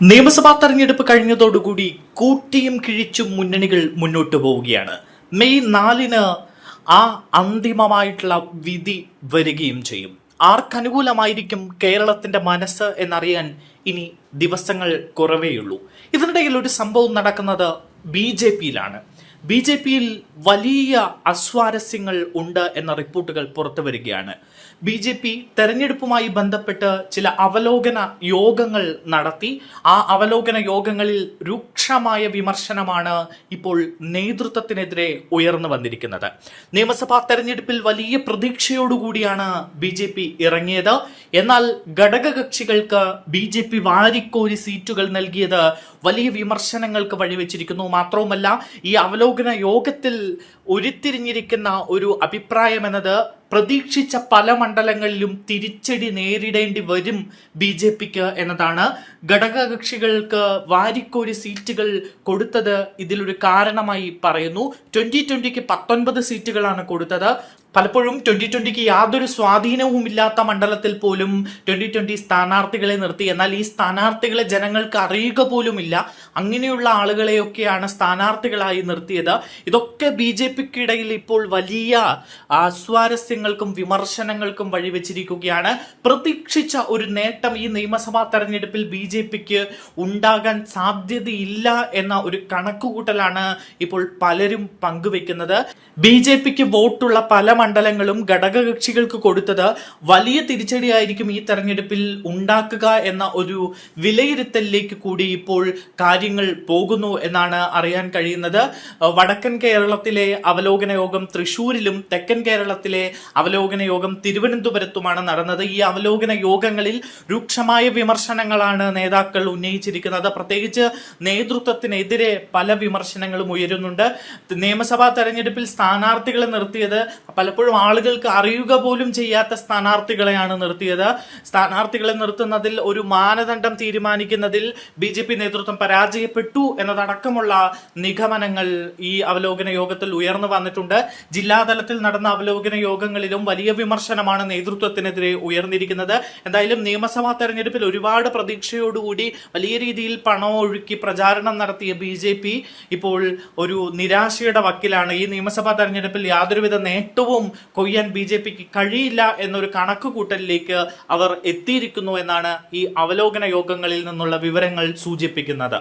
നിയമസഭാ തെരഞ്ഞെടുപ്പ് കഴിഞ്ഞതോടുകൂടി കൂട്ടിയും കിഴിച്ചും മുന്നണികൾ മുന്നോട്ട് പോവുകയാണ്. മെയ് 4-ന് ആ അന്തിമമായിട്ടുള്ള വിധി വരികയും ചെയ്യും. ആർക്കനുകൂലമായിരിക്കും കേരളത്തിന്റെ മനസ്സ് എന്നറിയാൻ ഇനി ദിവസങ്ങൾ കുറവേയുള്ളൂ. ഇതിനിടയിൽ ഒരു സംഭവം നടക്കുന്നത് BJP-യിലാണ്. BJP-യിൽ വലിയ അസ്വാരസ്യങ്ങൾ ഉണ്ട് എന്ന റിപ്പോർട്ടുകൾ പുറത്തു വരികയാണ്. BJP തെരഞ്ഞെടുപ്പുമായി ബന്ധപ്പെട്ട് ചില അവലോകന യോഗങ്ങൾ നടത്തി. ആ അവലോകന യോഗങ്ങളിൽ രൂക്ഷമായ വിമർശനമാണ് ഇപ്പോൾ നേതൃത്വത്തിനെതിരെ ഉയർന്നു വന്നിരിക്കുന്നത്. നിയമസഭാ തെരഞ്ഞെടുപ്പിൽ വലിയ പ്രതീക്ഷയോടുകൂടിയാണ് BJP ഇറങ്ങിയത്. എന്നാൽ ഘടകകക്ഷികൾക്ക് BJP വാരിക്കോരി സീറ്റുകൾ നൽകിയത് വലിയ വിമർശനങ്ങൾക്ക് വഴിവെച്ചിരിക്കുന്നു. മാത്രവുമല്ല, ഈ അവലോകന യോഗത്തിൽ ഉരുത്തിരിഞ്ഞിരിക്കുന്ന ഒരു അഭിപ്രായം എന്നത് പ്രതീക്ഷിച്ച പല മണ്ഡലങ്ങളിലും തിരിച്ചടി നേരിടേണ്ടി വരും BJP-ക്ക് എന്നതാണ്. ഘടകകക്ഷികൾക്ക് വാരിക്കോരി സീറ്റുകൾ കൊടുത്തത് ഇതിലൊരു കാരണമായി പറയുന്നു. 2020-ക്ക് 19 സീറ്റുകളാണ് കൊടുത്തത്. പലപ്പോഴും 2020-ക്ക് യാതൊരു സ്വാധീനവും ഇല്ലാത്ത മണ്ഡലത്തിൽ പോലും 2020 സ്ഥാനാർത്ഥികളെ നിർത്തി. എന്നാൽ ഈ സ്ഥാനാർത്ഥികളെ ജനങ്ങൾക്ക് അറിയുക പോലുമില്ല. അങ്ങനെയുള്ള ആളുകളെയൊക്കെയാണ് സ്ഥാനാർത്ഥികളായി നിർത്തിയത്. ഇതൊക്കെ BJP-ക്കിടയിൽ ഇപ്പോൾ വലിയ അസ്വാരസ്യങ്ങൾക്കും വിമർശനങ്ങൾക്കും വഴിവെച്ചിരിക്കുകയാണ്. പ്രതീക്ഷിച്ച ഒരു നേട്ടം ഈ നിയമസഭാ തെരഞ്ഞെടുപ്പിൽ BJP-ക്ക് ഉണ്ടാകാൻ സാധ്യതയില്ല എന്ന ഒരു കണക്കുകൂട്ടലാണ് ഇപ്പോൾ പലരും പങ്കുവെക്കുന്നത്. BJP-ക്ക് വോട്ടുള്ള പല മണ്ഡലങ്ങളും ഘടകകക്ഷികൾക്ക് കൊടുത്തത് വലിയ തിരിച്ചടിയായിരിക്കും ഈ തെരഞ്ഞെടുപ്പിൽ ഉണ്ടാക്കുക എന്ന ഒരു വിലയിരുത്തലിലേക്ക് കൂടി ഇപ്പോൾ കാര്യങ്ങൾ പോകുന്നു എന്നാണ് അറിയാൻ കഴിയുന്നത്. വടക്കൻ കേരളത്തിലെ അവലോകന യോഗം തൃശ്ശൂരിലും തെക്കൻ കേരളത്തിലെ അവലോകന യോഗം തിരുവനന്തപുരത്തുമാണ് നടന്നത്. ഈ അവലോകന യോഗങ്ങളിൽ രൂക്ഷമായ വിമർശനങ്ങളാണ് നേതാക്കൾ ഉന്നയിച്ചിരിക്കുന്നത്. പ്രത്യേകിച്ച് നേതൃത്വത്തിനെതിരെ പല വിമർശനങ്ങളും ഉയരുന്നുണ്ട്. നിയമസഭാ തെരഞ്ഞെടുപ്പിൽ സ്ഥാനാർത്ഥികളെ നിർത്തിയത് പലപ്പോഴും ആളുകൾക്ക് അറിയുക പോലും ചെയ്യാത്ത സ്ഥാനാർത്ഥികളെയാണ് നിർത്തിയത്. സ്ഥാനാർത്ഥികളെ നിർത്തുന്നതിൽ ഒരു മാനദണ്ഡം തീരുമാനിക്കുന്നതിൽ BJP നേതൃത്വം പരാജയപ്പെട്ടു എന്നതടക്കമുള്ള നിഗമനങ്ങൾ ഈ അവലോകന യോഗത്തിൽ ഉയർന്നു വന്നിട്ടുണ്ട്. ജില്ലാതലത്തിൽ നടന്ന അവലോകന യോഗങ്ങളിലും വലിയ വിമർശനമാണ് നേതൃത്വത്തിനെതിരെ ഉയർന്നിരിക്കുന്നത്. എന്തായാലും നിയമസഭാ തെരഞ്ഞെടുപ്പിൽ ഒരുപാട് പ്രതീക്ഷയോടുകൂടി വലിയ രീതിയിൽ പണം ഒഴുക്കി പ്രചാരണം നടത്തിയ BJP ഇപ്പോൾ ഒരു നിരാശയുടെ വക്കിലാണ്. ഈ നിയമസഭാ തെരഞ്ഞെടുപ്പിൽ യാതൊരുവിധ നേട്ടവും കൊയ്യാൻ BJP-ക്ക് കഴിയില്ല എന്നൊരു കണക്കുകൂട്ടലിലേക്ക് അവർ എത്തിയിരിക്കുന്നു എന്നാണ് ഈ അവലോകന യോഗങ്ങളിൽ നിന്നുള്ള വിവരങ്ങൾ സൂചിപ്പിക്കുന്നത്.